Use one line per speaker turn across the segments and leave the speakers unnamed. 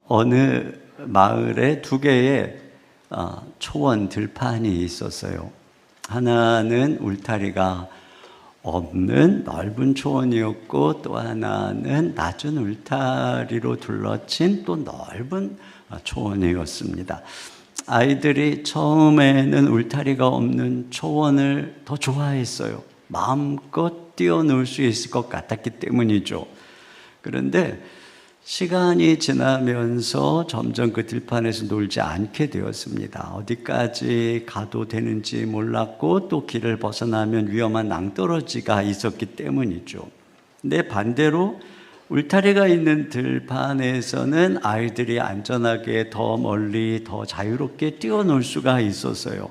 어느 마을에 두 개의 초원 들판이 있었어요. 하나는 울타리가 없는 넓은 초원이었고, 또 하나는 낮은 울타리로 둘러친 또 넓은 초원이었습니다. 아이들이 처음에는 울타리가 없는 초원을 더 좋아했어요. 마음껏 뛰어놀 수 있을 것 같았기 때문이죠. 그런데 시간이 지나면서 점점 그 들판에서 놀지 않게 되었습니다. 어디까지 가도 되는지 몰랐고, 또 길을 벗어나면 위험한 낭떠러지가 있었기 때문이죠. 근데 반대로 울타리가 있는 들판에서는 아이들이 안전하게 더 멀리 더 자유롭게 뛰어놀 수가 있었어요.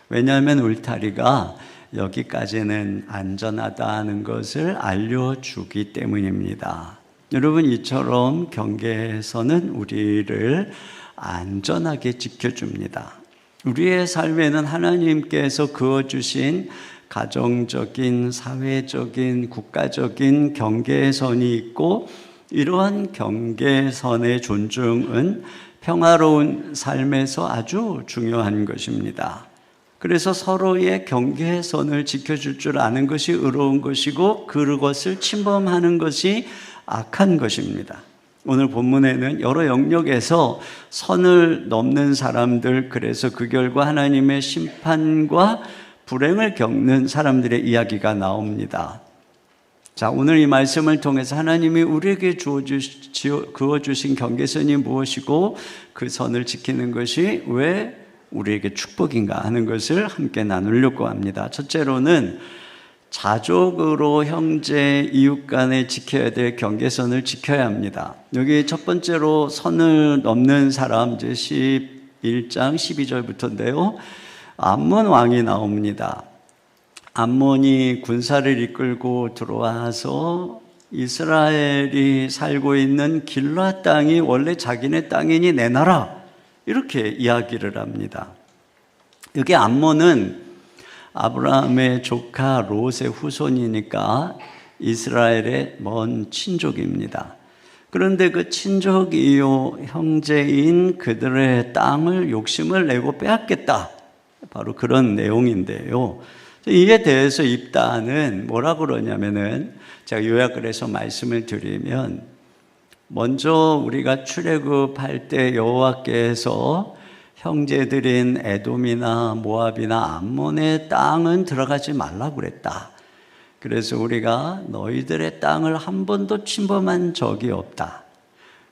왜냐하면 울타리가 여기까지는 안전하다는 것을 알려주기 때문입니다. 여러분, 이처럼 경계선은 우리를 안전하게 지켜줍니다. 우리의 삶에는 하나님께서 그어주신 가정적인, 사회적인, 국가적인 경계선이 있고, 이러한 경계선의 존중은 평화로운 삶에서 아주 중요한 것입니다. 그래서 서로의 경계선을 지켜줄 줄 아는 것이 의로운 것이고, 그것을 침범하는 것이 악한 것입니다. 오늘 본문에는 여러 영역에서 선을 넘는 사람들, 그래서 그 결과 하나님의 심판과 불행을 겪는 사람들의 이야기가 나옵니다. 자, 오늘 이 말씀을 통해서 하나님이 우리에게 그어주신 경계선이 무엇이고, 그 선을 지키는 것이 왜 우리에게 축복인가 하는 것을 함께 나누려고 합니다. 첫째로는 자족으로 형제, 이웃 간에 지켜야 될 경계선을 지켜야 합니다. 여기 첫 번째로 선을 넘는 사람, 이제 11장 12절부터인데요. 암몬 왕이 나옵니다. 암몬이 군사를 이끌고 들어와서 이스라엘이 살고 있는 길라 땅이 원래 자기네 땅이니 내놔라, 이렇게 이야기를 합니다. 여기 암몬은 아브라함의 조카 롯의 후손이니까 이스라엘의 먼 친족입니다. 그런데 그 친족이요 형제인 그들의 땅을 욕심을 내고 빼앗겠다, 바로 그런 내용인데요. 이에 대해서 입다는 뭐라 그러냐면은, 제가 요약을 해서 말씀을 드리면, 먼저 우리가 출애굽할 때 여호와께서 형제들인 에돔이나 모압이나 암몬의 땅은 들어가지 말라고 그랬다. 그래서 우리가 너희들의 땅을 한 번도 침범한 적이 없다.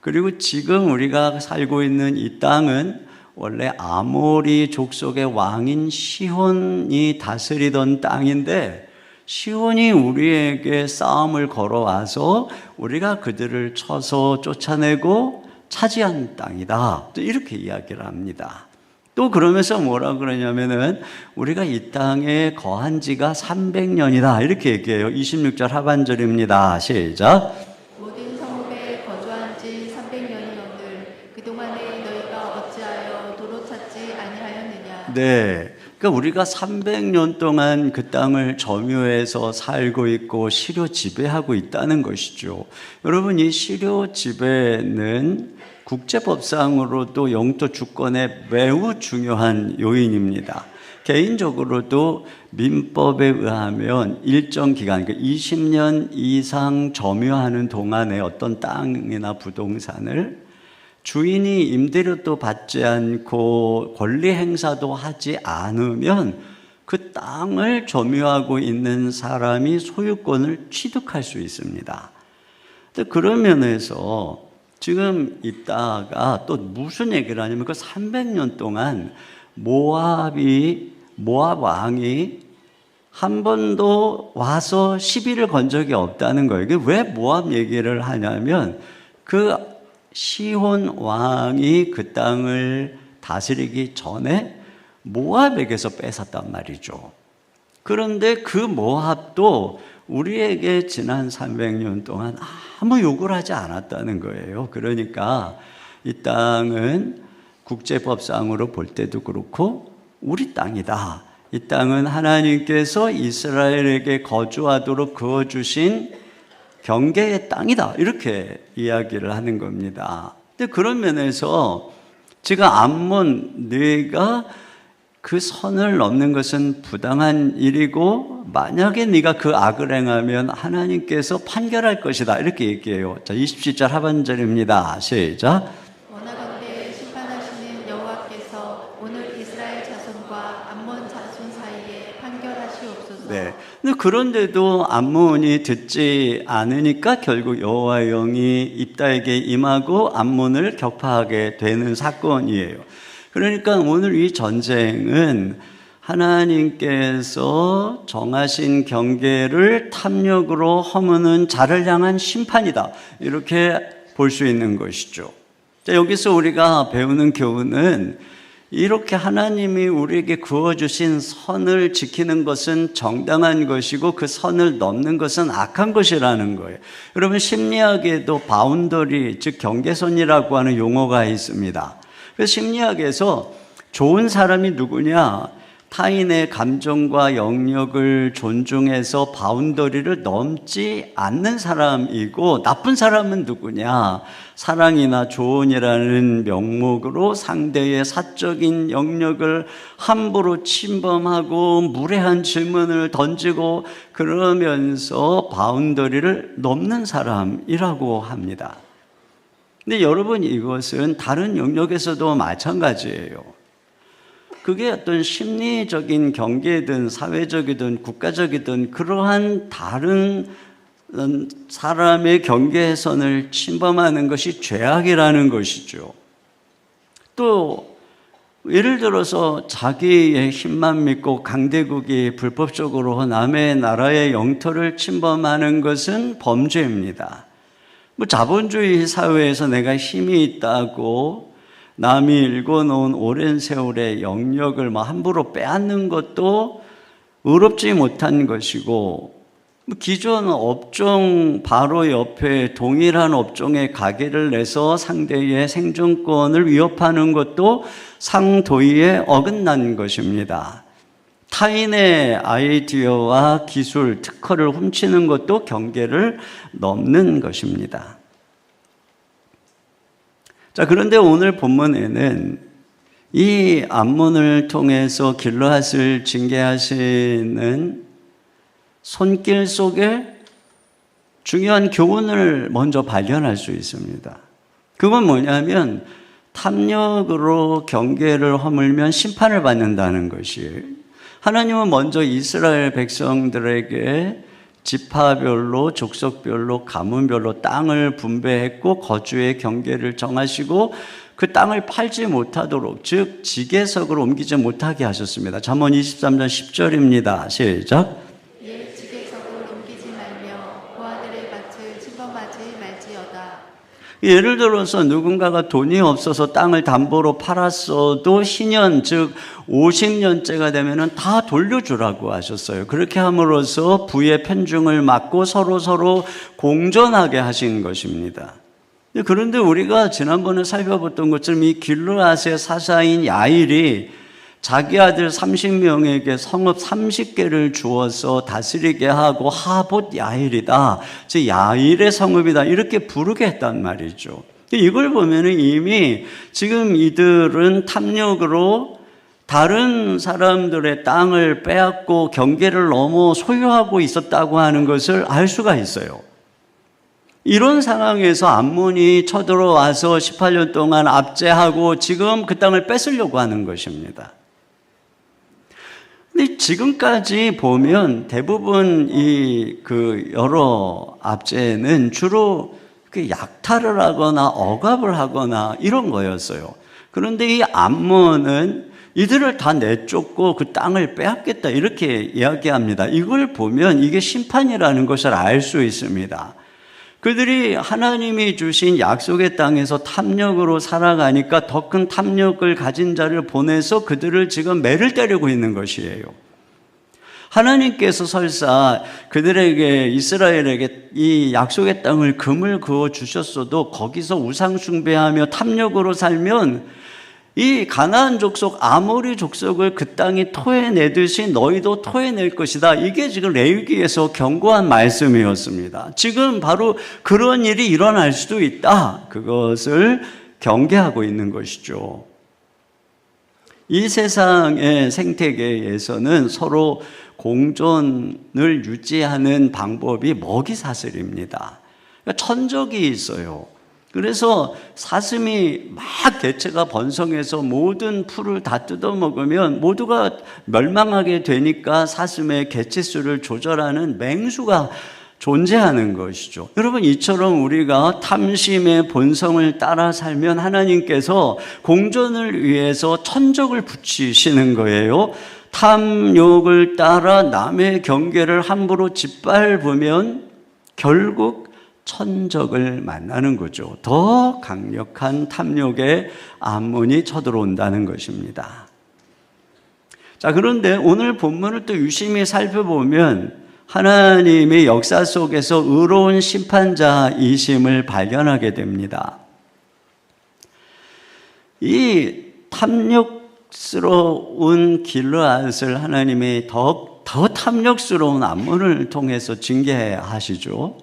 그리고 지금 우리가 살고 있는 이 땅은 원래 아모리 족속의 왕인 시혼이 다스리던 땅인데, 시혼이 우리에게 싸움을 걸어와서 우리가 그들을 쳐서 쫓아내고 차지한 땅이다, 이렇게 이야기를 합니다. 또 그러면서 뭐라 그러냐면은 우리가 이 땅에 거한 지가 300년이다, 이렇게 얘기해요. 26절 하반절입니다. 시작.
모든 성읍에 거주한 지 300년이 넘들 그동안에 너희가 어찌하여 도로 찾지 아니하였느냐.
네, 그러니까 우리가 300년 동안 그 땅을 점유해서 살고 있고 시료 지배하고 있다는 것이죠. 여러분, 이 시료 지배는 국제법상으로도 영토 주권의 매우 중요한 요인입니다. 개인적으로도 민법에 의하면 일정 기간, 그러니까 20년 이상 점유하는 동안에 어떤 땅이나 부동산을 주인이 임대료도 받지 않고 권리 행사도 하지 않으면 그 땅을 점유하고 있는 사람이 소유권을 취득할 수 있습니다. 그런 면에서 지금 있다가 또 무슨 얘기를 하냐면, 그 300년 동안 모압 왕이 한 번도 와서 시비를 건 적이 없다는 거예요. 이게 왜 모압 얘기를 하냐면, 그 시혼 왕이 그 땅을 다스리기 전에 모압에게서 뺏었단 말이죠. 그런데 그 모압도 우리에게 지난 300년 동안 아무 요구를 하지 않았다는 거예요. 그러니까 이 땅은 국제법상으로 볼 때도 그렇고 우리 땅이다. 이 땅은 하나님께서 이스라엘에게 거주하도록 그어주신 경계의 땅이다, 이렇게 이야기를 하는 겁니다. 근데 그런 면에서 지금 암몬 네가 그 선을 넘는 것은 부당한 일이고 만약에 네가 그 악을 행하면 하나님께서 판결할 것이다 이렇게 얘기해요. 자, 27절 하반절입니다. 시작.
원하건대 심판하시는 여호와께서 오늘 이스라엘 자손과 암몬 자손 사이에 판결하시옵소서.
네. 근데 그런데도 암몬이 듣지 않으니까 결국 여호와의 영이 입다에게 임하고 암몬을 격파하게 되는 사건이에요. 그러니까 오늘 이 전쟁은 하나님께서 정하신 경계를 탐욕으로 허무는 자를 향한 심판이다. 이렇게 볼 수 있는 것이죠. 자, 여기서 우리가 배우는 교훈은 이렇게 하나님이 우리에게 그어주신 선을 지키는 것은 정당한 것이고 그 선을 넘는 것은 악한 것이라는 거예요. 여러분 심리학에도 바운더리, 즉 경계선이라고 하는 용어가 있습니다. 그래서 심리학에서 좋은 사람이 누구냐? 타인의 감정과 영역을 존중해서 바운더리를 넘지 않는 사람이고, 나쁜 사람은 누구냐? 사랑이나 조언이라는 명목으로 상대의 사적인 영역을 함부로 침범하고 무례한 질문을 던지고 그러면서 바운더리를 넘는 사람이라고 합니다. 근데 여러분, 이것은 다른 영역에서도 마찬가지예요. 그게 어떤 심리적인 경계든 사회적이든 국가적이든 그러한 다른 사람의 경계선을 침범하는 것이 죄악이라는 것이죠. 또 예를 들어서 자기의 힘만 믿고 강대국이 불법적으로 남의 나라의 영토를 침범하는 것은 범죄입니다. 자본주의 사회에서 내가 힘이 있다고 남이 일궈놓은 오랜 세월의 영역을 함부로 빼앗는 것도 의롭지 못한 것이고, 기존 업종 바로 옆에 동일한 업종의 가게를 내서 상대의 생존권을 위협하는 것도 상도의에 어긋난 것입니다. 타인의 아이디어와 기술, 특허를 훔치는 것도 경계를 넘는 것입니다. 자, 그런데 오늘 본문에는 이 암몬을 통해서 길르앗을 징계하시는 손길 속에 중요한 교훈을 먼저 발견할 수 있습니다. 그건 뭐냐면 탐욕으로 경계를 허물면 심판을 받는다는 것이에요. 하나님은 먼저 이스라엘 백성들에게 지파별로, 족속별로, 가문별로 땅을 분배했고 거주의 경계를 정하시고 그 땅을 팔지 못하도록, 즉 지게석으로 옮기지 못하게 하셨습니다. 잠언 23장 10절입니다. 시작.
예, 지게석을 옮기지 말며 고아들의 밭을 침범하지 말지어다.
예를 들어서 누군가가 돈이 없어서 땅을 담보로 팔았어도 희년, 즉 50년째가 되면은 다 돌려주라고 하셨어요. 그렇게 함으로써 부의 편중을 막고 서로 공존하게 하신 것입니다. 그런데 우리가 지난번에 살펴봤던 것처럼 이 길르앗의 사사인 야일이 자기 아들 30명에게 성읍 30개를 주어서 다스리게 하고 하봇 야일이다, 즉 야일의 성읍이다 이렇게 부르게 했단 말이죠. 이걸 보면은 이미 지금 이들은 탐욕으로 다른 사람들의 땅을 빼앗고 경계를 넘어 소유하고 있었다고 하는 것을 알 수가 있어요. 이런 상황에서 암몬이 쳐들어와서 18년 동안 압제하고 지금 그 땅을 뺏으려고 하는 것입니다. 근데 지금까지 보면 대부분 여러 압제는 주로 약탈을 하거나 억압을 하거나 이런 거였어요. 그런데 이 암몬은 이들을 다 내쫓고 그 땅을 빼앗겠다 이렇게 이야기합니다. 이걸 보면 이게 심판이라는 것을 알 수 있습니다. 그들이 하나님이 주신 약속의 땅에서 탐욕으로 살아가니까 더 큰 탐욕을 가진 자를 보내서 그들을 지금 매를 때리고 있는 것이에요. 하나님께서 설사 그들에게, 이스라엘에게 이 약속의 땅을 금을 그어 주셨어도 거기서 우상 숭배하며 탐욕으로 살면 이 가나안 족속 아모리 족속을 그 땅이 토해내듯이 너희도 토해낼 것이다. 이게 지금 레위기에서 경고한 말씀이었습니다. 지금 바로 그런 일이 일어날 수도 있다. 그것을 경계하고 있는 것이죠. 이 세상의 생태계에서는 서로 공존을 유지하는 방법이 먹이사슬입니다. 그러니까 천적이 있어요. 그래서 사슴이 막 개체가 번성해서 모든 풀을 다 뜯어먹으면 모두가 멸망하게 되니까 사슴의 개체수를 조절하는 맹수가 존재하는 것이죠. 여러분, 이처럼 우리가 탐심의 본성을 따라 살면 하나님께서 공존을 위해서 천적을 붙이시는 거예요. 탐욕을 따라 남의 경계를 함부로 짓밟으면 결국 천적을 만나는 거죠. 더 강력한 탐욕의 암몬이 쳐들어온다는 것입니다. 자, 그런데 오늘 본문을 또 유심히 살펴보면 하나님의 역사 속에서 의로운 심판자이심을 발견하게 됩니다. 이 탐욕스러운 길르앗을 하나님이 더 탐욕스러운 암몬을 통해서 징계하시죠.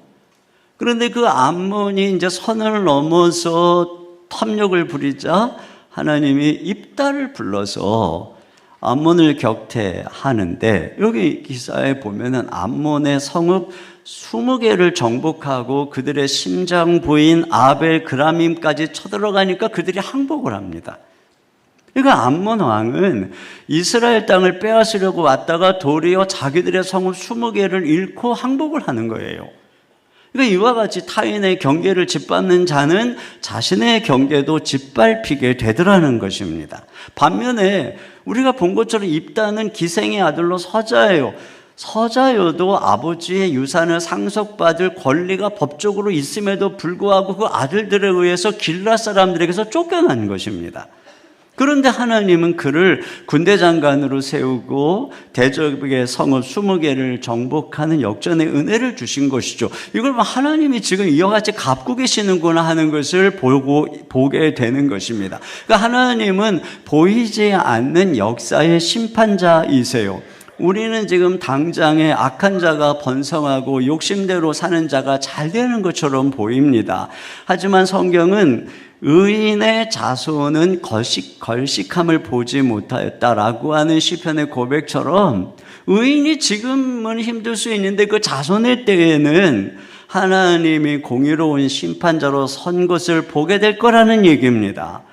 그런데 그 암몬이 이제 선을 넘어서 탐욕을 부리자 하나님이 입다를 불러서 암몬을 격퇴하는데, 여기 기사에 보면은 암몬의 성읍 20개를 정복하고 그들의 심장 부인 아벨 그라밈까지 쳐들어가니까 그들이 항복을 합니다. 그러니까 암몬 왕은 이스라엘 땅을 빼앗으려고 왔다가 도리어 자기들의 성읍 20개를 잃고 항복을 하는 거예요. 그러니까 이와 같이 타인의 경계를 짓밟는 자는 자신의 경계도 짓밟히게 되더라는 것입니다. 반면에 우리가 본 것처럼 입다는 기생의 아들로 서자예요. 서자여도 아버지의 유산을 상속받을 권리가 법적으로 있음에도 불구하고 그 아들들에 의해서 길라 사람들에게서 쫓겨난 것입니다. 그런데 하나님은 그를 군대 장관으로 세우고 대적의 성읍 20개를 정복하는 역전의 은혜를 주신 것이죠. 이걸 하나님이 지금 이와 같이 갚고 계시는구나 하는 것을 보게 되는 것입니다. 그러니까 하나님은 보이지 않는 역사의 심판자이세요. 우리는 지금 당장에 악한 자가 번성하고 욕심대로 사는 자가 잘 되는 것처럼 보입니다. 하지만 성경은 의인의 자손은 걸식함을 보지 못하였다라고 하는 시편의 고백처럼 의인이 지금은 힘들 수 있는데 그 자손의 때에는 하나님이 공의로운 심판자로 선 것을 보게 될 거라는 얘기입니다.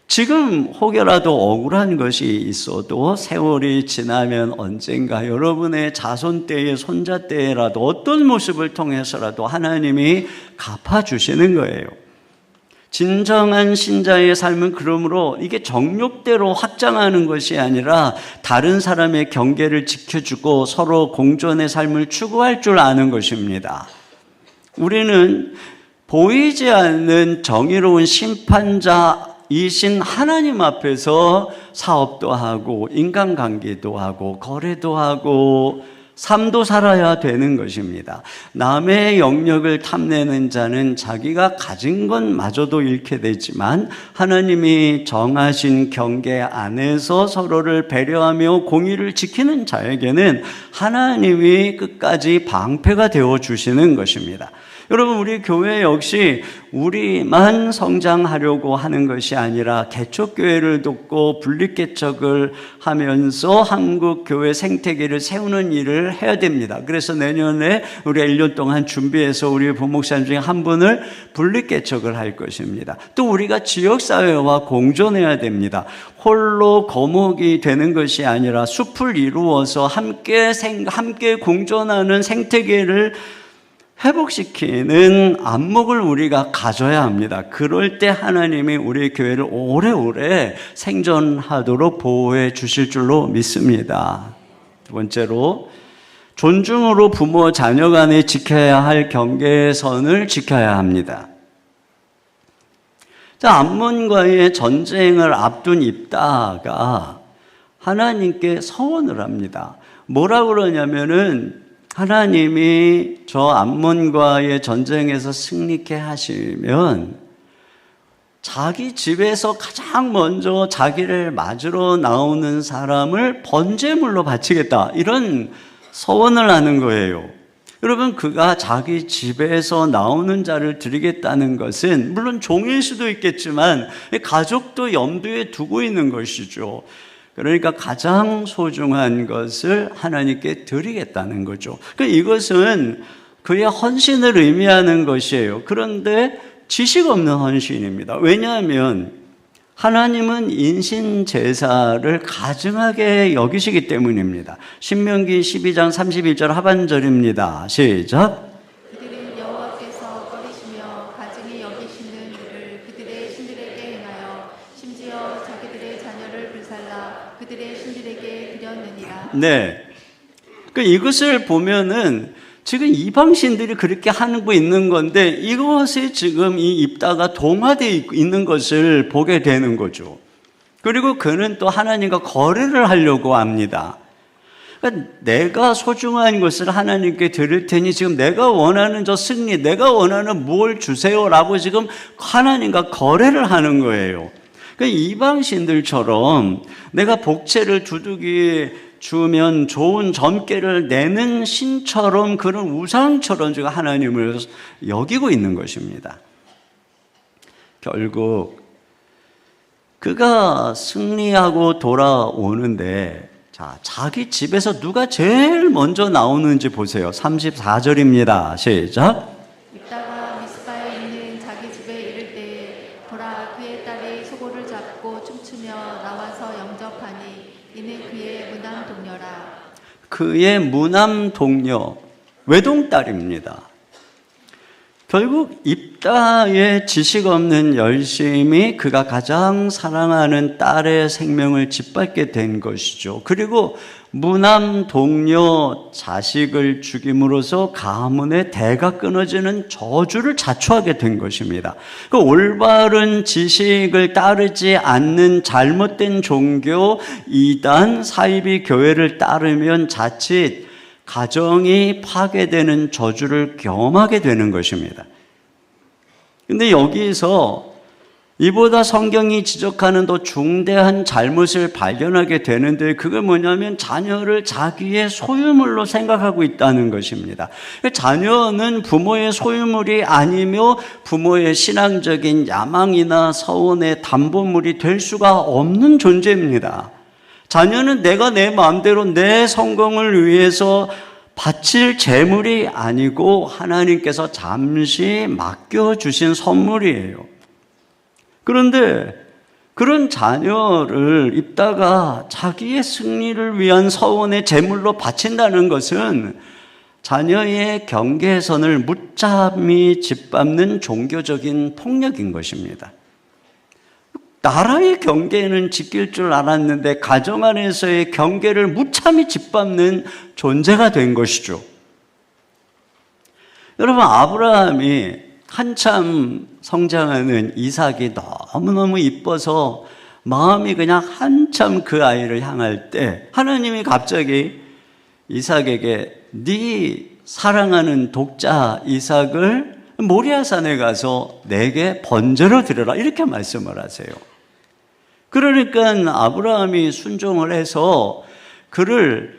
지금 혹여라도 억울한 것이 있어도 세월이 지나면 언젠가 여러분의 자손 때에 손자 때라도 어떤 모습을 통해서라도 하나님이 갚아주시는 거예요. 진정한 신자의 삶은 그러므로 이게 정욕대로 확장하는 것이 아니라 다른 사람의 경계를 지켜주고 서로 공존의 삶을 추구할 줄 아는 것입니다. 우리는 보이지 않는 정의로운 심판자이신 하나님 앞에서 사업도 하고 인간관계도 하고 거래도 하고 삶도 살아야 되는 것입니다. 남의 영역을 탐내는 자는 자기가 가진 것마저도 잃게 되지만 하나님이 정하신 경계 안에서 서로를 배려하며 공의를 지키는 자에게는 하나님이 끝까지 방패가 되어 주시는 것입니다. 여러분, 우리 교회 역시 우리만 성장하려고 하는 것이 아니라 개척교회를 돕고 분립개척을 하면서 한국교회 생태계를 세우는 일을 해야 됩니다. 그래서 내년에 우리가 1년 동안 준비해서 우리 부목사님 중에 한 분을 분립개척을 할 것입니다. 또 우리가 지역사회와 공존해야 됩니다. 홀로 거목이 되는 것이 아니라 숲을 이루어서 함께 공존하는 생태계를 회복시키는 안목을 우리가 가져야 합니다. 그럴 때 하나님이 우리 교회를 오래오래 생존하도록 보호해 주실 줄로 믿습니다. 두 번째로, 존중으로 부모 자녀 간에 지켜야 할 경계선을 지켜야 합니다. 자, 암몬과의 전쟁을 앞둔 입다가 하나님께 서원을 합니다. 뭐라 그러냐면은 하나님이 저 암몬과의 전쟁에서 승리케 하시면 자기 집에서 가장 먼저 자기를 맞으러 나오는 사람을 번제물로 바치겠다, 이런 서원을 하는 거예요. 여러분, 그가 자기 집에서 나오는 자를 드리겠다는 것은 물론 종일 수도 있겠지만 가족도 염두에 두고 있는 것이죠. 그러니까 가장 소중한 것을 하나님께 드리겠다는 거죠. 그러니까 이것은 그의 헌신을 의미하는 것이에요. 그런데 지식 없는 헌신입니다. 왜냐하면 하나님은 인신제사를 가증하게 여기시기 때문입니다. 신명기 12장 31절 하반절입니다. 시작.
그들은 여호와께서 꺼리시며 가증히 여기시는 일을 그들의 신들에게 행하여 심지어 자기들의 자녀를 불살라 그들의 신들에게 드렸느니라.
네. 이것을 보면은 지금 이방신들이 그렇게 하고 있는 건데 이것에 지금 이 입다가 동화되어 있는 것을 보게 되는 거죠. 그리고 그는 또 하나님과 거래를 하려고 합니다. 그러니까 내가 소중한 것을 하나님께 드릴 테니 지금 내가 원하는 저 승리, 내가 원하는 뭘 주세요라고 지금 하나님과 거래를 하는 거예요. 그러니까 이방신들처럼 내가 복채를 두둑이 주면 좋은 점괘를 내는 신처럼 그런 우상처럼 지금 하나님을 여기고 있는 것입니다. 결국 그가 승리하고 돌아오는데 자기 집에서 누가 제일 먼저 나오는지 보세요. 34절입니다. 시작.
입다가 미스바에 있는 자기 집에 이를 때에 보라 그의 딸이 소고를 잡고 춤추며 나와서 영접하니 이는 그의 무남 동료라.
그의 무남 동료, 외동딸입니다. 결국 입다의 지식 없는 열심이 그가 가장 사랑하는 딸의 생명을 짓밟게 된 것이죠. 그리고 무남 동료 자식을 죽임으로써 가문의 대가 끊어지는 저주를 자초하게 된 것입니다. 그 올바른 지식을 따르지 않는 잘못된 종교 이단 사이비 교회를 따르면 자칫 가정이 파괴되는 저주를 경험하게 되는 것입니다. 근데 여기서 이보다 성경이 지적하는 더 중대한 잘못을 발견하게 되는데 그게 뭐냐면 자녀를 자기의 소유물로 생각하고 있다는 것입니다. 자녀는 부모의 소유물이 아니며 부모의 신앙적인 야망이나 서원의 담보물이 될 수가 없는 존재입니다. 자녀는 내가 내 마음대로 내 성공을 위해서 바칠 재물이 아니고 하나님께서 잠시 맡겨주신 선물이에요. 그런데 그런 자녀를 입다가 자기의 승리를 위한 서원의 재물로 바친다는 것은 자녀의 경계선을 무참히 짓밟는 종교적인 폭력인 것입니다. 나라의 경계는 지킬 줄 알았는데 가정 안에서의 경계를 무참히 짓밟는 존재가 된 것이죠. 여러분, 아브라함이 한참 성장하는 이삭이 너무너무 이뻐서 마음이 그냥 한참 그 아이를 향할 때 하나님이 갑자기 이삭에게 네 사랑하는 독자 이삭을 모리아산에 가서 내게 번제로 드려라 이렇게 말씀을 하세요. 그러니까 아브라함이 순종을 해서 그를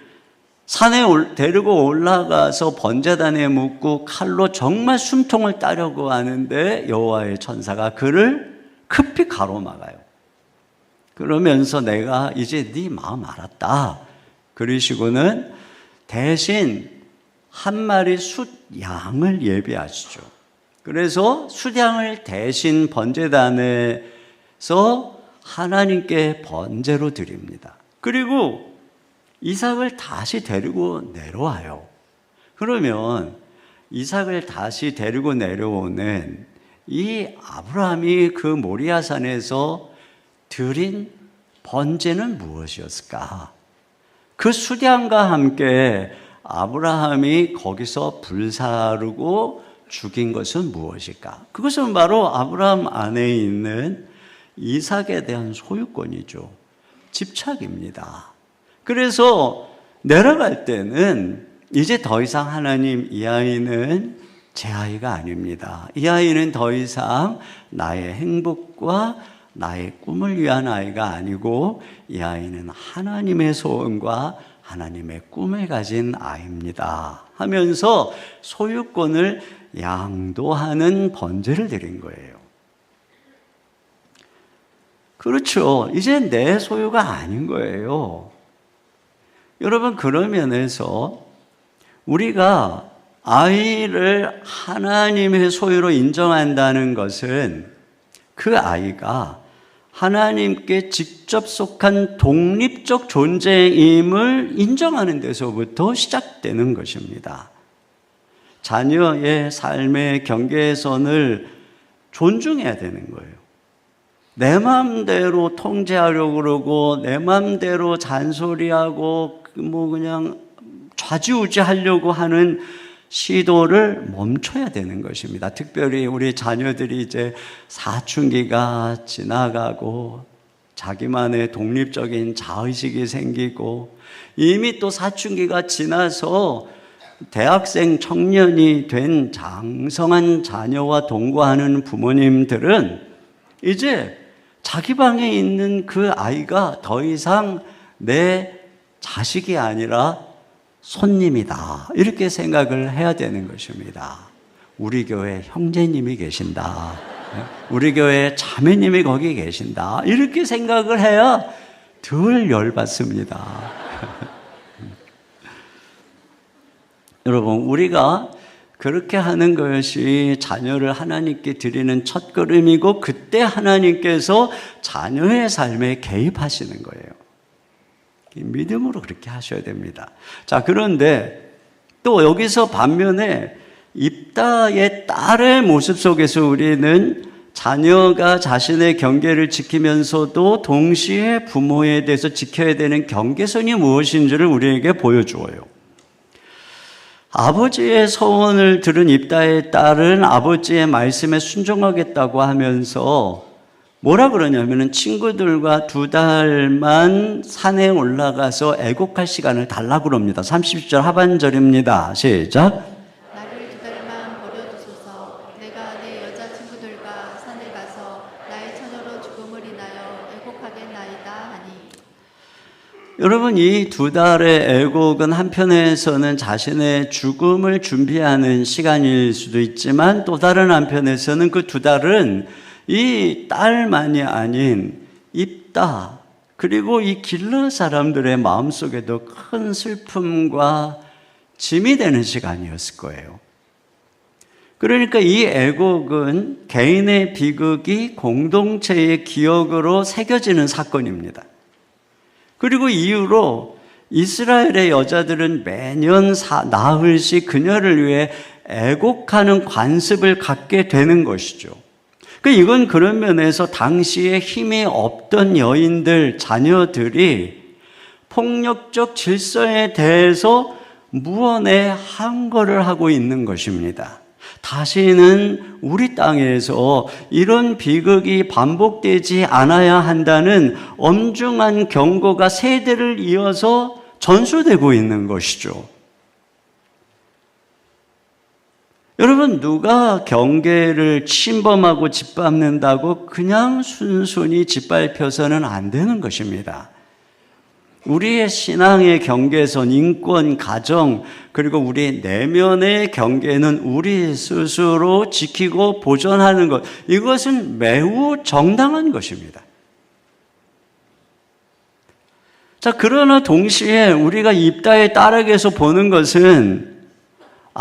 산에 데리고 올라가서 번제단에 묻고 칼로 정말 숨통을 따려고 하는데 여호와의 천사가 그를 급히 가로막아요. 그러면서 내가 이제 네 마음 알았다. 그러시고는 대신 한 마리 숫양을 예비하시죠. 그래서 숫양을 대신 번제단에서 하나님께 번제로 드립니다. 그리고 이삭을 다시 데리고 내려와요. 그러면 이삭을 다시 데리고 내려오는 이 아브라함이 그 모리아산에서 드린 번제는 무엇이었을까? 그 숫양과 함께 아브라함이 거기서 불사르고 죽인 것은 무엇일까? 그것은 바로 아브라함 안에 있는 이삭에 대한 소유권이죠. 집착입니다. 그래서 내려갈 때는 이제 더 이상 하나님, 이 아이는 제 아이가 아닙니다. 이 아이는 더 이상 나의 행복과 나의 꿈을 위한 아이가 아니고 이 아이는 하나님의 소원과 하나님의 꿈을 가진 아이입니다 하면서 소유권을 양도하는 번제를 드린 거예요. 그렇죠. 이제 내 소유가 아닌 거예요. 여러분, 그런 면에서 우리가 아이를 하나님의 소유로 인정한다는 것은 그 아이가 하나님께 직접 속한 독립적 존재임을 인정하는 데서부터 시작되는 것입니다. 자녀의 삶의 경계선을 존중해야 되는 거예요. 내 마음대로 통제하려고 그러고 내 마음대로 잔소리하고 그냥 좌지우지하려고 하는 시도를 멈춰야 되는 것입니다. 특별히 우리 자녀들이 이제 사춘기가 지나가고 자기만의 독립적인 자의식이 생기고 이미 또 사춘기가 지나서 대학생 청년이 된 장성한 자녀와 동거하는 부모님들은 이제 자기 방에 있는 그 아이가 더 이상 내 자식이 아니라 손님이다, 이렇게 생각을 해야 되는 것입니다. 우리 교회 형제님이 계신다, 우리 교회 자매님이 거기 계신다, 이렇게 생각을 해야 덜 열받습니다. 여러분, 우리가 그렇게 하는 것이 자녀를 하나님께 드리는 첫걸음이고 그때 하나님께서 자녀의 삶에 개입하시는 거예요. 믿음으로 그렇게 하셔야 됩니다. 자, 그런데 또 여기서 반면에 입다의 딸의 모습 속에서 우리는 자녀가 자신의 경계를 지키면서도 동시에 부모에 대해서 지켜야 되는 경계선이 무엇인지를 우리에게 보여주어요. 아버지의 서원을 들은 입다의 딸은 아버지의 말씀에 순종하겠다고 하면서 뭐라 그러냐면은 친구들과 2달만 산에 올라가서 애곡할 시간을 달라고 그럽니다. 30절 하반절입니다. 시작.
나를 2달만 버려두소서. 내가 내 여자친구들과 산에 가서 나의 처녀로 죽음을 인하여 애곡하겠나이다 하니.
여러분, 이 2달의 애곡은 한편에서는 자신의 죽음을 준비하는 시간일 수도 있지만 또 다른 한편에서는 그 2달은 이 딸만이 아닌 입다 그리고 이 길르 사람들의 마음속에도 큰 슬픔과 짐이 되는 시간이었을 거예요. 그러니까 이 애곡은 개인의 비극이 공동체의 기억으로 새겨지는 사건입니다. 그리고 이후로 이스라엘의 여자들은 매년 나흘씩 그녀를 위해 애곡하는 관습을 갖게 되는 것이죠. 이건 그런 면에서 당시에 힘이 없던 여인들, 자녀들이 폭력적 질서에 대해서 무언의 항거를 하고 있는 것입니다. 다시는 우리 땅에서 이런 비극이 반복되지 않아야 한다는 엄중한 경고가 세대를 이어서 전수되고 있는 것이죠. 여러분, 누가 경계를 침범하고 짓밟는다고 그냥 순순히 짓밟혀서는 안 되는 것입니다. 우리의 신앙의 경계선, 인권, 가정, 그리고 우리 내면의 경계는 우리 스스로 지키고 보존하는 것, 이것은 매우 정당한 것입니다. 자, 그러나 동시에 우리가 입다의 딸에게서 보는 것은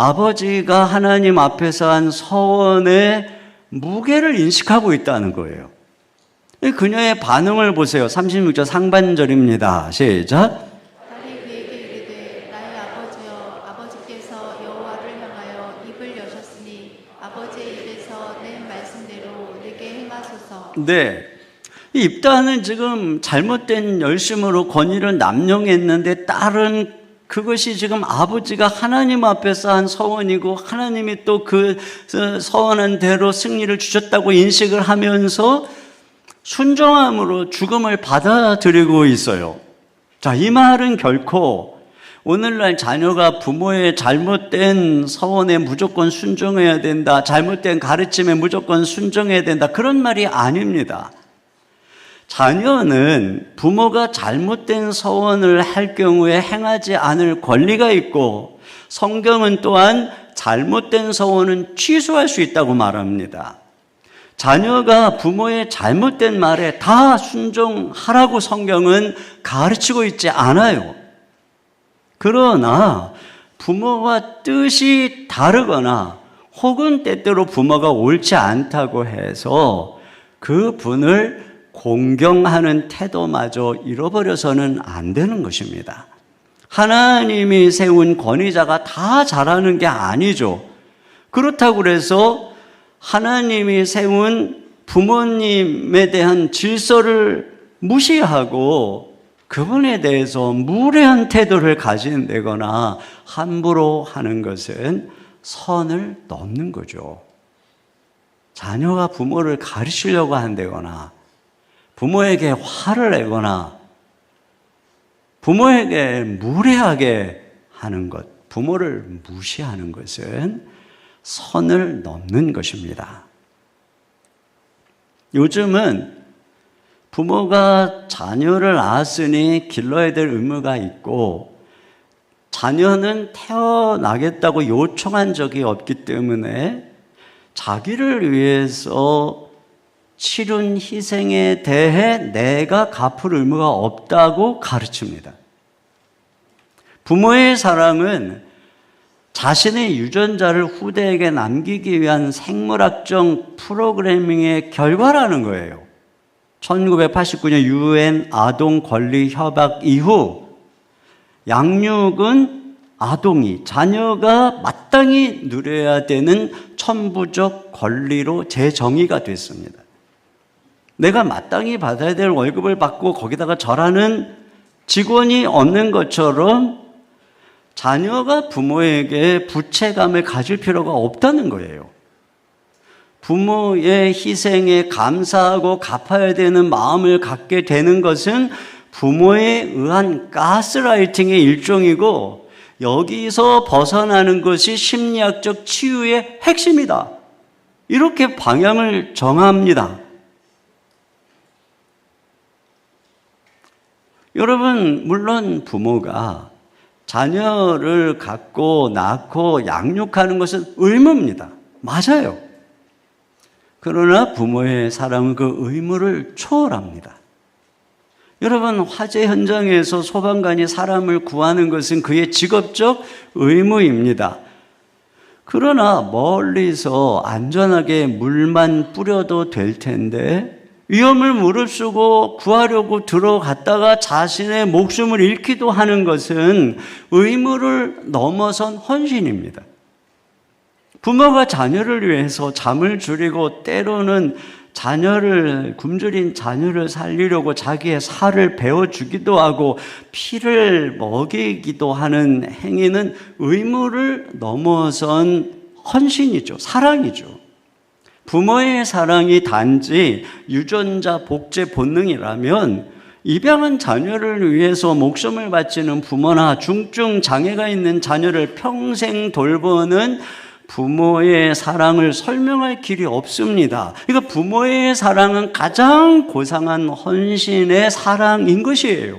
아버지가 하나님 앞에서 한 서원의 무게를 인식하고 있다는 거예요. 그녀의 반응을 보세요. 36절 상반절입니다. 시작.
딸이 그에게 이르되 나의 아버지여, 아버지께서 여호와를 향하여 입을 여셨으니 아버지의 입에서 낸 말씀대로 내게 행하소서.
네, 입다는 지금 잘못된 열심으로 권위를 남용했는데 딸은 그것이 지금 아버지가 하나님 앞에서 한 서원이고 하나님이 또 그 서원한 대로 승리를 주셨다고 인식을 하면서 순종함으로 죽음을 받아들이고 있어요. 자, 이 말은 결코 오늘날 자녀가 부모의 잘못된 서원에 무조건 순종해야 된다, 잘못된 가르침에 무조건 순종해야 된다, 그런 말이 아닙니다. 자녀는 부모가 잘못된 서원을 할 경우에 행하지 않을 권리가 있고 성경은 또한 잘못된 서원은 취소할 수 있다고 말합니다. 자녀가 부모의 잘못된 말에 다 순종하라고 성경은 가르치고 있지 않아요. 그러나 부모와 뜻이 다르거나 혹은 때때로 부모가 옳지 않다고 해서 그 분을 공경하는 태도마저 잃어버려서는 안 되는 것입니다. 하나님이 세운 권위자가 다 잘하는 게 아니죠. 그렇다고 해서 하나님이 세운 부모님에 대한 질서를 무시하고 그분에 대해서 무례한 태도를 가진다거나 함부로 하는 것은 선을 넘는 거죠. 자녀가 부모를 가르치려고 한다거나 부모에게 화를 내거나 부모에게 무례하게 하는 것, 부모를 무시하는 것은 선을 넘는 것입니다. 요즘은 부모가 자녀를 낳았으니 길러야 될 의무가 있고 자녀는 태어나겠다고 요청한 적이 없기 때문에 자기를 위해서 치른 희생에 대해 내가 갚을 의무가 없다고 가르칩니다. 부모의 사랑은 자신의 유전자를 후대에게 남기기 위한 생물학적 프로그래밍의 결과라는 거예요. 1989년 UN 아동 권리 협약 이후 양육은 아동이, 자녀가 마땅히 누려야 되는 천부적 권리로 재정의가 됐습니다. 내가 마땅히 받아야 될 월급을 받고 거기다가 절하는 직원이 없는 것처럼 자녀가 부모에게 부채감을 가질 필요가 없다는 거예요. 부모의 희생에 감사하고 갚아야 되는 마음을 갖게 되는 것은 부모에 의한 가스라이팅의 일종이고 여기서 벗어나는 것이 심리학적 치유의 핵심이다. 이렇게 방향을 정합니다. 여러분, 물론 부모가 자녀를 갖고 낳고 양육하는 것은 의무입니다. 맞아요. 그러나 부모의 사랑은 그 의무를 초월합니다. 여러분, 화재 현장에서 소방관이 사람을 구하는 것은 그의 직업적 의무입니다. 그러나 멀리서 안전하게 물만 뿌려도 될 텐데 위험을 무릅쓰고 구하려고 들어갔다가 자신의 목숨을 잃기도 하는 것은 의무를 넘어선 헌신입니다. 부모가 자녀를 위해서 잠을 줄이고 때로는 굶주린 자녀를 살리려고 자기의 살을 베어주기도 하고 피를 먹이기도 하는 행위는 의무를 넘어선 헌신이죠. 사랑이죠. 부모의 사랑이 단지 유전자 복제 본능이라면 입양한 자녀를 위해서 목숨을 바치는 부모나 중증 장애가 있는 자녀를 평생 돌보는 부모의 사랑을 설명할 길이 없습니다. 그러니까 부모의 사랑은 가장 고상한 헌신의 사랑인 것이에요.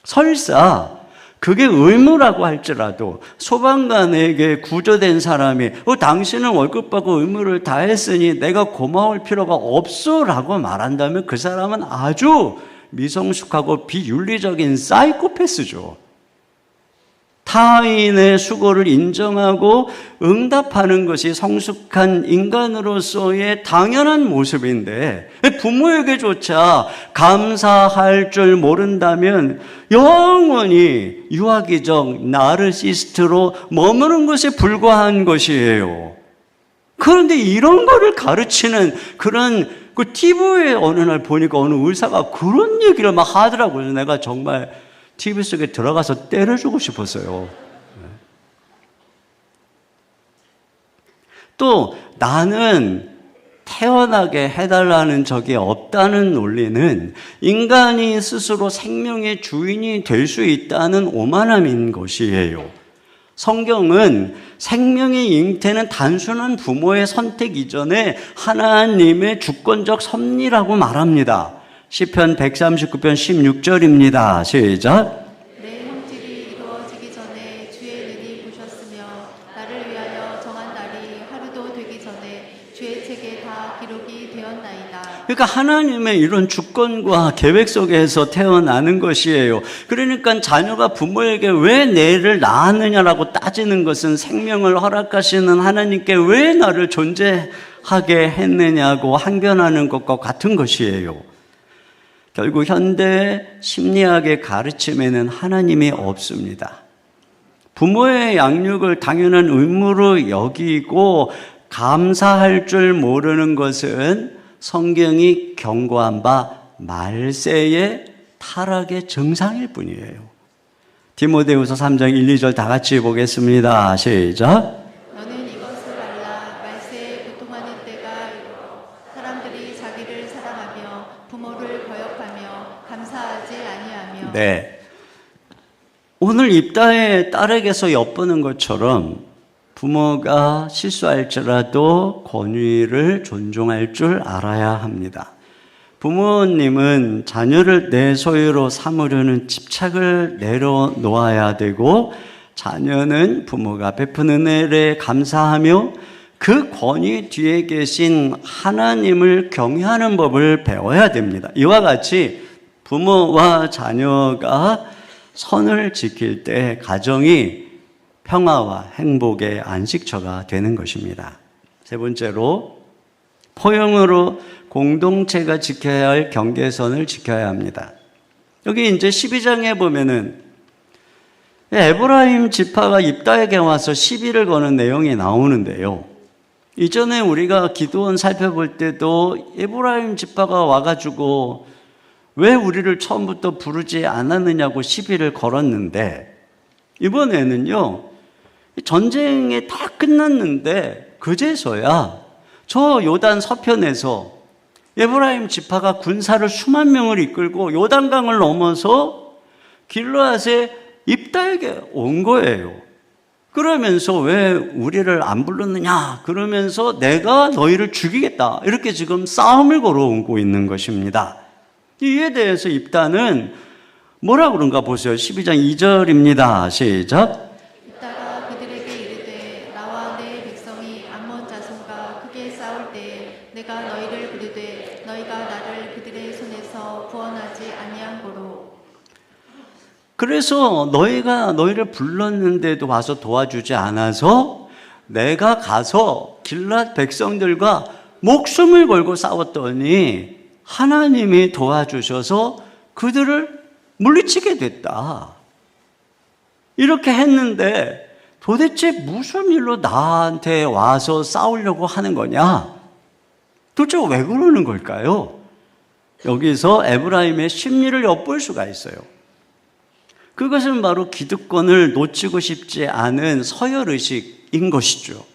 설사 그게 의무라고 할지라도 소방관에게 구조된 사람이 당신은 월급 받고 의무를 다했으니 내가 고마울 필요가 없어 라고 말한다면 그 사람은 아주 미성숙하고 비윤리적인 사이코패스죠. 타인의 수고를 인정하고 응답하는 것이 성숙한 인간으로서의 당연한 모습인데 부모에게조차 감사할 줄 모른다면 영원히 유아기적 나르시스트로 머무는 것에 불과한 것이에요. 그런데 이런 거를 가르치는 그런 TV에 어느 날 보니까 어느 의사가 그런 얘기를 막 하더라고요. 내가 정말 TV 속에 들어가서 때려주고 싶었어요. 또 나는 태어나게 해달라는 적이 없다는 논리는 인간이 스스로 생명의 주인이 될 수 있다는 오만함인 것이에요. 성경은 생명의 잉태는 단순한 부모의 선택 이전에 하나님의 주권적 섭리라고 말합니다. 시편 139편 16절입니다. 시작.
내 형질이 이루어지기 전에 주의 책에 다 기록이 되었나이다.
그러니까 하나님의 이런 주권과 계획 속에서 태어나는 것이에요. 그러니까 자녀가 부모에게 왜 내를 낳았느냐라고 따지는 것은 생명을 허락하시는 하나님께 왜 나를 존재하게 했느냐고 항변하는 것과 같은 것이에요. 결국 현대 심리학의 가르침에는 하나님이 없습니다. 부모의 양육을 당연한 의무로 여기고 감사할 줄 모르는 것은 성경이 경고한 바 말세의 타락의 증상일 뿐이에요. 디모데후서 3장 1, 2절 다 같이 보겠습니다. 시작.
너는 이것을 알라. 말세에 고통하는 때가 이르러 사람들이 자기를 사랑하며 부모를 거역하며 감사하지 아니하며.
네. 오늘 입다의 딸에게서 엿보는 것처럼 부모가 실수할지라도 권위를 존중할 줄 알아야 합니다. 부모님은 자녀를 내 소유로 삼으려는 집착을 내려놓아야 되고, 자녀는 부모가 베푸는 은혜에 감사하며 그 권위 뒤에 계신 하나님을 경외하는 법을 배워야 됩니다. 이와 같이 부모와 자녀가 선을 지킬 때 가정이 평화와 행복의 안식처가 되는 것입니다. 세 번째로, 포용으로 공동체가 지켜야 할 경계선을 지켜야 합니다. 여기 이제 12장에 보면은 에브라임 지파가 입다에게 와서 시비를 거는 내용이 나오는데요. 이전에 우리가 기도원 살펴볼 때도 에브라임 지파가 와가지고 왜 우리를 처음부터 부르지 않았느냐고 시비를 걸었는데, 이번에는요, 전쟁이 다 끝났는데 그제서야 저 요단 서편에서 에브라임 지파가 군사를 수만 명을 이끌고 요단강을 넘어서 길르앗의 입다에게 온 거예요. 그러면서 왜 우리를 안 불렀느냐, 그러면서 내가 너희를 죽이겠다, 이렇게 지금 싸움을 걸어오고 있는 것입니다. 이에 대해서 입다는 뭐라 그런가 보세요. 12장 2절입니다. 시작.
입다가 그들에게 이르되 나와 내 백성이 암몬 자손과 크게 싸울 때에 내가 너희를 부르되 너희가 나를 그들의 손에서 구원하지 아니한 고로.
그래서 너희를 불렀는데도 와서 도와주지 않아서 내가 가서 길앗 백성들과 목숨을 걸고 싸웠더니 하나님이 도와주셔서 그들을 물리치게 됐다. 이렇게 했는데 도대체 무슨 일로 나한테 와서 싸우려고 하는 거냐? 도대체 왜 그러는 걸까요? 여기서 에브라임의 심리를 엿볼 수가 있어요. 그것은 바로 기득권을 놓치고 싶지 않은 서열의식인 것이죠.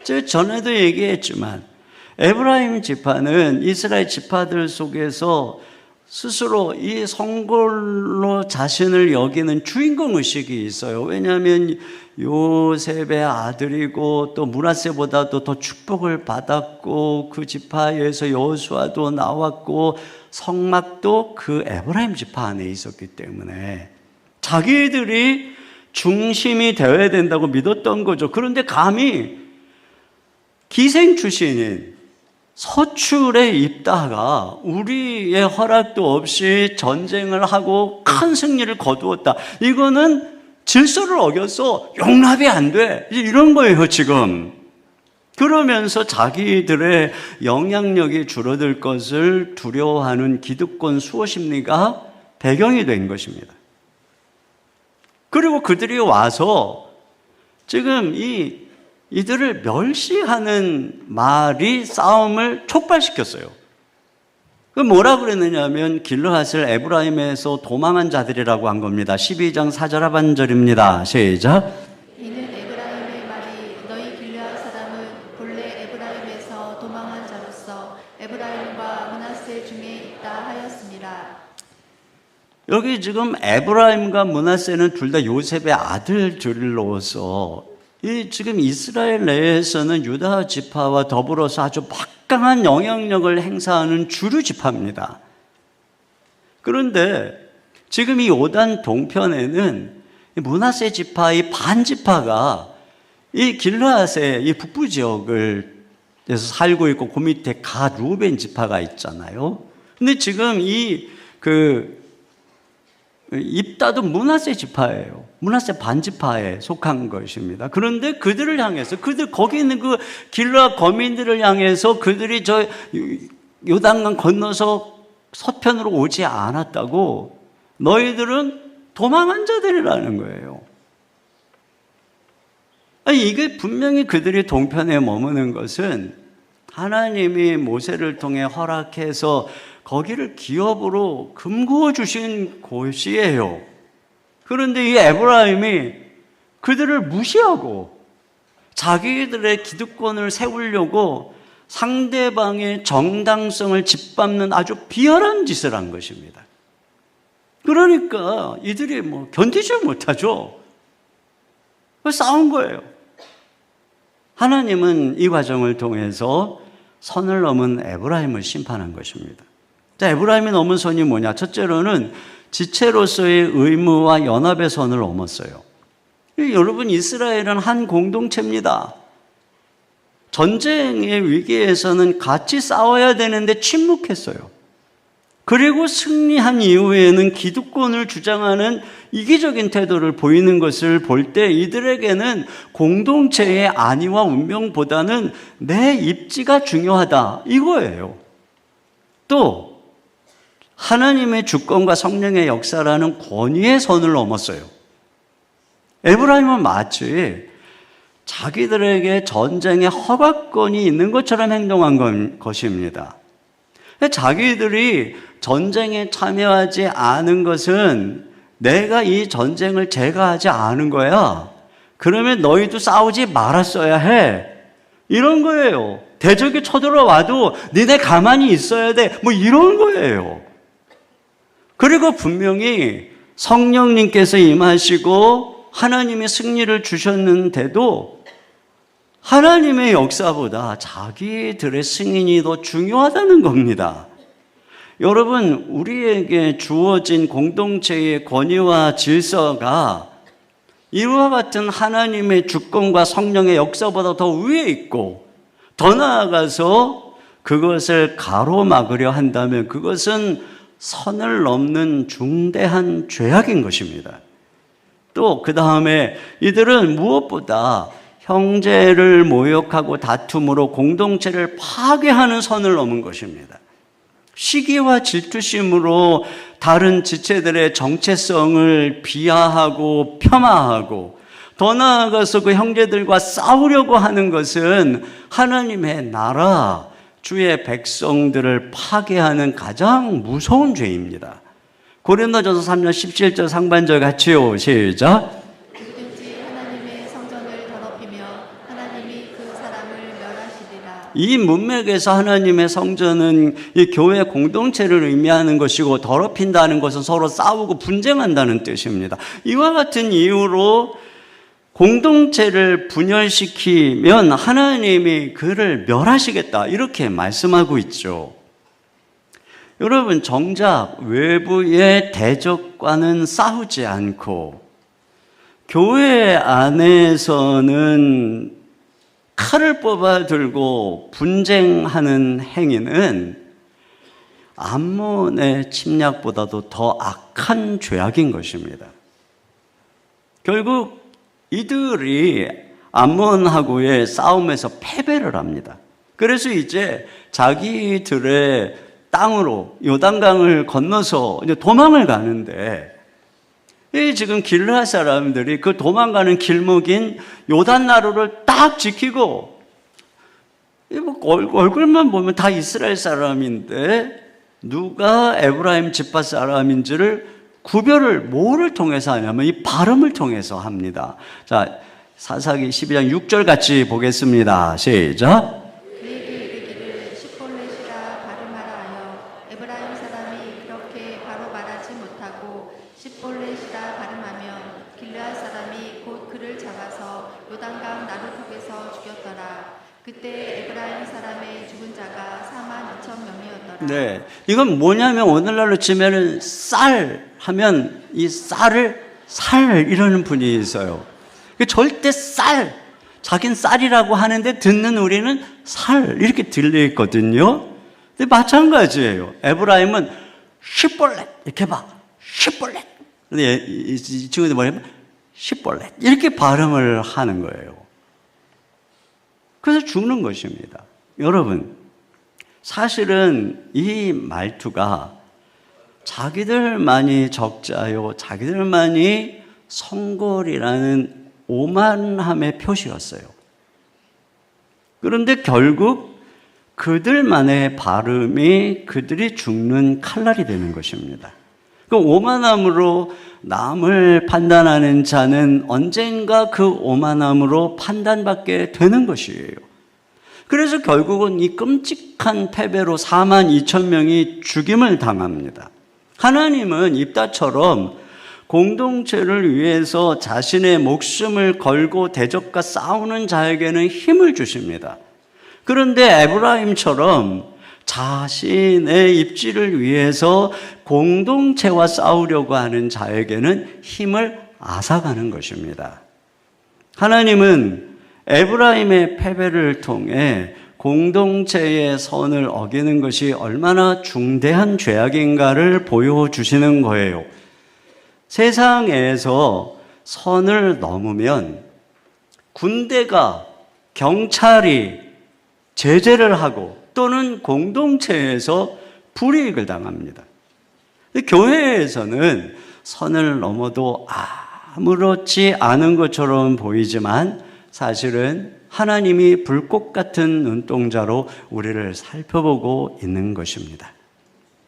제가 전에도 얘기했지만 에브라임 지파는 이스라엘 지파들 속에서 스스로 이 성골로 자신을 여기는 주인공 의식이 있어요. 왜냐하면 요셉의 아들이고 또 므낫세보다도 더 축복을 받았고 그 지파에서 여호수아도 나왔고 성막도 그 에브라임 지파 안에 있었기 때문에 자기들이 중심이 되어야 된다고 믿었던 거죠. 그런데 감히 기생 출신인 서출에 있다가 우리의 허락도 없이 전쟁을 하고 큰 승리를 거두었다. 이거는 질서를 어겼어. 용납이 안 돼. 이런 거예요, 지금. 그러면서 자기들의 영향력이 줄어들 것을 두려워하는 기득권 수호 심리가 배경이 된 것입니다. 그리고 그들이 와서 지금 이들을 멸시하는 말이 싸움을 촉발시켰어요. 그 뭐라 그랬느냐 하면 길르앗을 에브라임에서 도망한 자들이라고 한 겁니다. 12장 4절 하반절입니다. 시작.
이는 에브라임의 말이 너희 길르앗 사람은 본래 에브라임에서 도망한 자로서 에브라임과 므낫세 중에 있다 하였습니다.
여기 지금 에브라임과 므낫세는 둘 다 요셉의 아들들로서 이 지금 이스라엘 내에서는 유다 지파와 더불어서 아주 막강한 영향력을 행사하는 주류 지파입니다. 그런데 지금 이 요단 동편에는 므낫세 지파의 반 지파가 이 길르앗의 이 북부 지역을 에서 살고 있고 그 밑에 갓 루벤 지파가 있잖아요. 근데 지금 입다도 므낫세 지파예요. 므낫세 반지파에 속한 것입니다. 그런데 그들을 향해서 거기 있는 그 길르앗 거민들을 향해서 그들이 저 요단강 건너서 서편으로 오지 않았다고 너희들은 도망한 자들이라는 거예요. 아니, 이게 분명히 그들이 동편에 머무는 것은 하나님이 모세를 통해 허락해서 거기를 기업으로 금구어 주신 곳이에요. 그런데 이 에브라임이 그들을 무시하고 자기들의 기득권을 세우려고 상대방의 정당성을 짓밟는 아주 비열한 짓을 한 것입니다. 그러니까 이들이 견디지 못하죠. 싸운 거예요. 하나님은 이 과정을 통해서 선을 넘은 에브라임을 심판한 것입니다. 자, 에브라임이 넘은 선이 뭐냐? 첫째로는 지체로서의 의무와 연합의 선을 넘었어요. 여러분, 이스라엘은 한 공동체입니다. 전쟁의 위기에서는 같이 싸워야 되는데 침묵했어요. 그리고 승리한 이후에는 기득권을 주장하는 이기적인 태도를 보이는 것을 볼 때 이들에게는 공동체의 안위와 운명보다는 내 입지가 중요하다, 이거예요. 또 하나님의 주권과 성령의 역사라는 권위의 선을 넘었어요. 에브라임은 마치 자기들에게 전쟁의 허가권이 있는 것처럼 행동한 것입니다. 자기들이 전쟁에 참여하지 않은 것은 내가 이 전쟁을 제거하지 않은 거야. 그러면 너희도 싸우지 말았어야 해. 이런 거예요. 대적이 쳐들어와도 니네 가만히 있어야 돼. 이런 거예요. 그리고 분명히 성령님께서 임하시고 하나님의 승리를 주셨는데도 하나님의 역사보다 자기들의 승인이 더 중요하다는 겁니다. 여러분, 우리에게 주어진 공동체의 권위와 질서가 이와 같은 하나님의 주권과 성령의 역사보다 더 위에 있고, 더 나아가서 그것을 가로막으려 한다면 그것은 선을 넘는 중대한 죄악인 것입니다. 또 그 다음에 이들은 무엇보다 형제를 모욕하고 다툼으로 공동체를 파괴하는 선을 넘은 것입니다. 시기와 질투심으로 다른 지체들의 정체성을 비하하고 폄하하고, 더 나아가서 그 형제들과 싸우려고 하는 것은 하나님의 나라, 주의 백성들을 파괴하는 가장 무서운 죄입니다. 고린도전서 3장 17절 상반절 같이요. 시작.
누구든지 하나님의 성전을 더럽히며 하나님이 그 사람을 멸하시리라.
이 문맥에서 하나님의 성전은 이 교회 공동체를 의미하는 것이고, 더럽힌다는 것은 서로 싸우고 분쟁한다는 뜻입니다. 이와 같은 이유로 공동체를 분열시키면 하나님이 그를 멸하시겠다, 이렇게 말씀하고 있죠. 여러분, 정작 외부의 대적과는 싸우지 않고 교회 안에서는 칼을 뽑아 들고 분쟁하는 행위는 암몬의 침략보다도 더 악한 죄악인 것입니다. 결국 이들이 암몬하고의 싸움에서 패배를 합니다. 그래서 이제 자기들의 땅으로 요단강을 건너서 이제 도망을 가는데, 지금 길르앗 사람들이 그 도망가는 길목인 요단나루를 딱 지키고, 얼굴만 보면 다 이스라엘 사람인데 누가 에브라임 지파 사람인지를 구별을 뭐를 통해서 하냐면 이 발음을 통해서 합니다. 자, 사사기 12장 6절 같이 보겠습니다. 시작.
그에게 이르기를 십볼렛이라 발음하라 하여 에브라임 사람이 그렇게 바로 말하지 못하고 십볼렛이라 발음하면 길르앗 사람이 곧 그를 잡아서 요단강 나루턱에서 죽였더라. 그때 에브라임 사람의 죽은 자가 4만 2천 명이었더라.
네, 이건 뭐냐면 오늘날로 치면은 쌀 하면 이 쌀을 살 이러는 분이 있어요. 절대 쌀, 자긴 쌀이라고 하는데 듣는 우리는 살 이렇게 들려 있거든요. 근데 마찬가지예요. 에브라임은 시볼렛 이렇게 봐. 시볼렛. 근데 이 친구들 뭐냐면 시볼렛 이렇게 발음을 하는 거예요. 그래서 죽는 것입니다. 여러분, 사실은 이 말투가 자기들만이 적자요, 자기들만이 성골이라는 오만함의 표시였어요. 그런데 결국 그들만의 발음이 그들이 죽는 칼날이 되는 것입니다. 그 오만함으로 남을 판단하는 자는 언젠가 그 오만함으로 판단받게 되는 것이에요. 그래서 결국은 이 끔찍한 패배로 42,000명이 죽임을 당합니다. 하나님은 입다처럼 공동체를 위해서 자신의 목숨을 걸고 대적과 싸우는 자에게는 힘을 주십니다. 그런데 에브라임처럼 자신의 입지를 위해서 공동체와 싸우려고 하는 자에게는 힘을 앗아가는 것입니다. 하나님은 에브라임의 패배를 통해 공동체의 선을 어기는 것이 얼마나 중대한 죄악인가를 보여주시는 거예요. 세상에서 선을 넘으면 군대가, 경찰이 제재를 하고 또는 공동체에서 불이익을 당합니다. 교회에서는 선을 넘어도 아무렇지 않은 것처럼 보이지만 사실은 하나님이 불꽃 같은 눈동자로 우리를 살펴보고 있는 것입니다.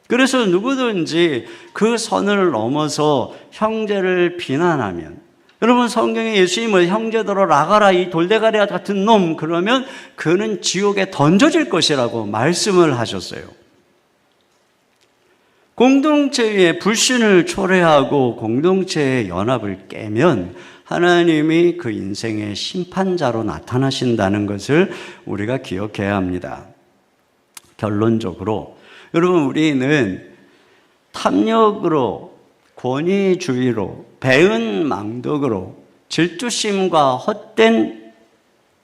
그래서 누구든지 그 선을 넘어서 형제를 비난하면, 여러분 성경에 예수님을 형제들아 나가라 이 돌대가리 같은 놈 그러면 그는 지옥에 던져질 것이라고 말씀을 하셨어요. 공동체의 불신을 초래하고 공동체의 연합을 깨면 하나님이 그 인생의 심판자로 나타나신다는 것을 우리가 기억해야 합니다. 결론적으로 여러분, 우리는 탐욕으로, 권위주의로, 배은망덕으로, 질투심과 헛된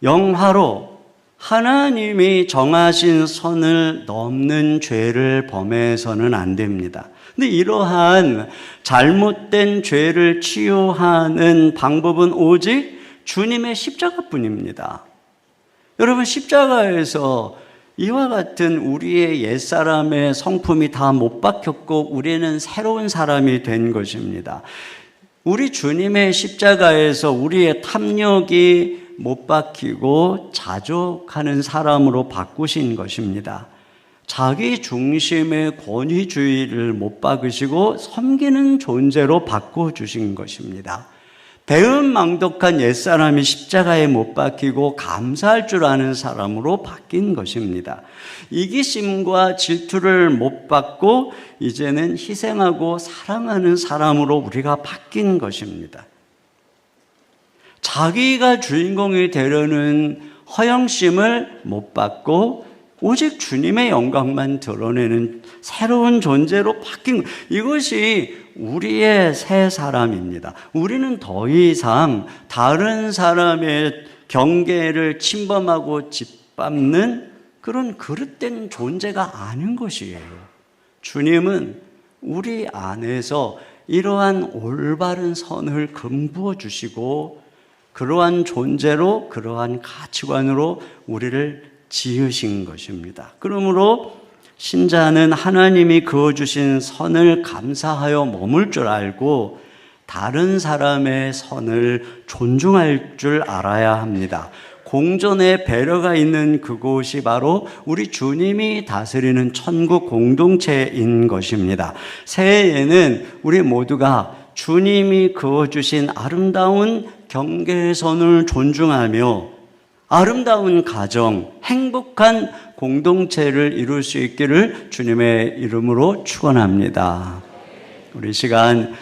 영화로 하나님이 정하신 선을 넘는 죄를 범해서는 안 됩니다. 근데 이러한 잘못된 죄를 치유하는 방법은 오직 주님의 십자가뿐입니다. 여러분, 십자가에서 이와 같은 우리의 옛사람의 성품이 다 못 박혔고 우리는 새로운 사람이 된 것입니다. 우리 주님의 십자가에서 우리의 탐욕이 못 박히고 자족하는 사람으로 바꾸신 것입니다. 자기 중심의 권위주의를 못 박으시고 섬기는 존재로 바꿔주신 것입니다. 배은망덕한 옛사람이 십자가에 못 박히고 감사할 줄 아는 사람으로 바뀐 것입니다. 이기심과 질투를 못 받고 이제는 희생하고 사랑하는 사람으로 우리가 바뀐 것입니다. 자기가 주인공이 되려는 허영심을 못 받고 오직 주님의 영광만 드러내는 새로운 존재로 바뀐, 이것이 우리의 새 사람입니다. 우리는 더 이상 다른 사람의 경계를 침범하고 짓밟는 그런 그릇된 존재가 아닌 것이에요. 주님은 우리 안에서 이러한 올바른 선을 금부어 주시고 그러한 존재로, 그러한 가치관으로 우리를 지으신 것입니다. 그러므로 신자는 하나님이 그어주신 선을 감사하여 머물 줄 알고 다른 사람의 선을 존중할 줄 알아야 합니다. 공존의 배려가 있는 그곳이 바로 우리 주님이 다스리는 천국 공동체인 것입니다. 새해에는 우리 모두가 주님이 그어주신 아름다운 경계선을 존중하며 아름다운 가정, 행복한 공동체를 이룰 수 있기를 주님의 이름으로 축원합니다. 우리 시간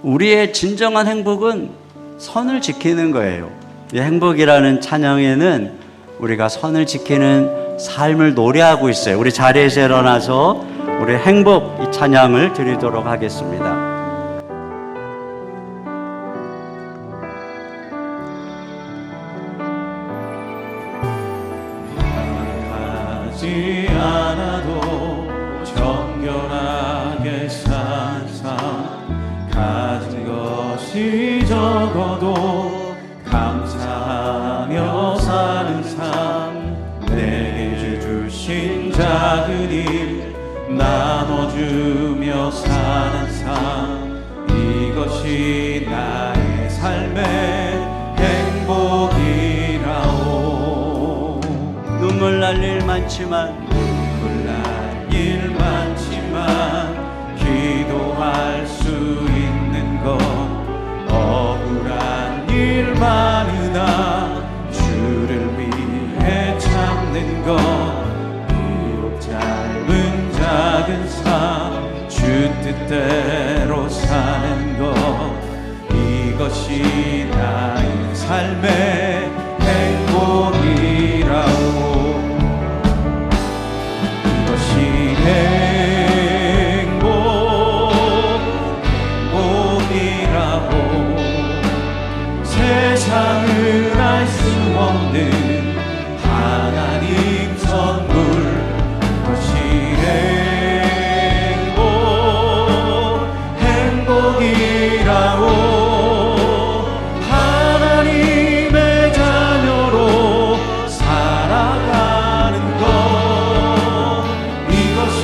우리의 진정한 행복은 선을 지키는 거예요. 이 행복이라는 찬양에는 우리가 선을 지키는 삶을 노래하고 있어요. 우리 자리에서 일어나서 우리 행복 이 찬양을 드리도록 하겠습니다.
하지 않아도 정결하게 사는 삶, 가진 것이 적어도 감사하며 사는 삶, 내게 주신 작은 일 나눠주며 사는 삶, 이것이 나의 삶의 행복이라오.
눈물 날 일 많지만
눈물 날 일 많지만 기도할 수 있는 것, 억울한 일 많으나 주를 위해 참는 것, 비록 짧은 작은 삶 주 뜻대로 사는 것, 이것이 나의 삶의 행복이라오. 이것이 행복이라고. 세상은 알 수 없는 하나님 선물, 이것이 행복이라고. 하나님의 자녀로 살아가는 것, 이것이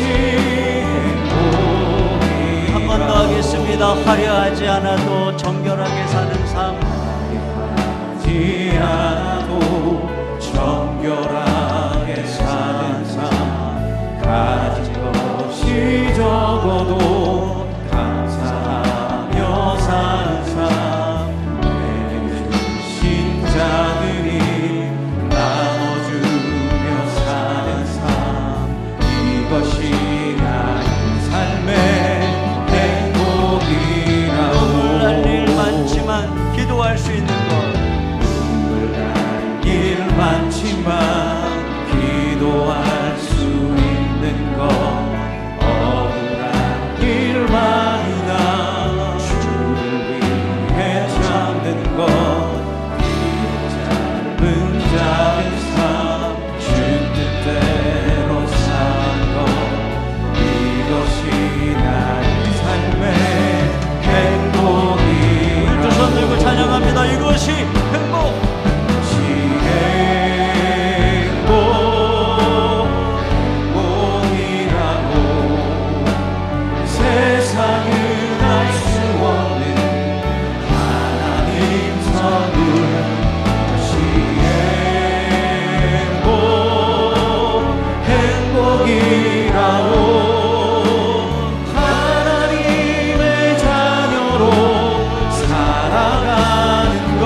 행복이라고.
한 번 더 하겠습니다. 화려하지 않아도 정결하게 사는 삶,
하지 않아도 정결하게 사는 삶, 가진 것이 적어도 감사하며 사는 삶, 내게 주신 작은 일 나눠주며 사는 삶, 이것이 나의 삶의 행복이라고.
눈물 날 일 많지만 기도할 수 있는 것,
눈물 날 일 많지만 기도할 수 있는 것, 억울한 일 많으나 주를 위해 참는 것, 비록 짧은 작은 삶 주 뜻대로 사는 것, 이것이 나의 삶의 행복이라고.
두 손 들고 찬양합니다. 이것이 행복.
행복이라고. 세상은 알 수 없는 하나님 선물, 이것이 행복이라고. 하나님의 자녀로 살아가는 것,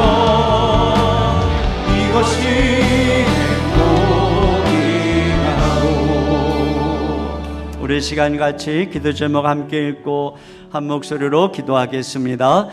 이것이 행복이라고.
우리 시간 같이 기도 제목 함께 읽고 한 목소리로 기도하겠습니다.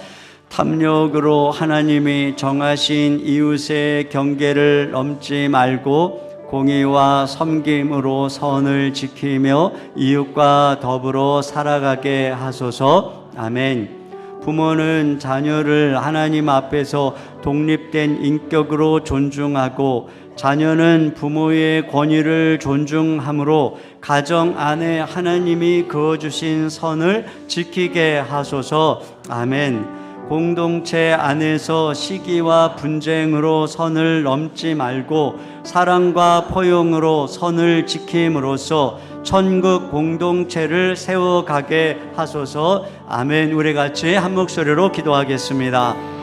탐욕으로 하나님이 정하신 이웃의 경계를 넘지 말고 공의와 섬김으로 선을 지키며 이웃과 더불어 살아가게 하소서. 아멘. 부모는 자녀를 하나님 앞에서 독립된 인격으로 존중하고 자녀는 부모의 권위를 존중함으로 가정 안에 하나님이 그어주신 선을 지키게 하소서. 아멘. 공동체 안에서 시기와 분쟁으로 선을 넘지 말고 사랑과 포용으로 선을 지킴으로써 천국 공동체를 세워가게 하소서. 아멘. 우리 같이 한 목소리로 기도하겠습니다.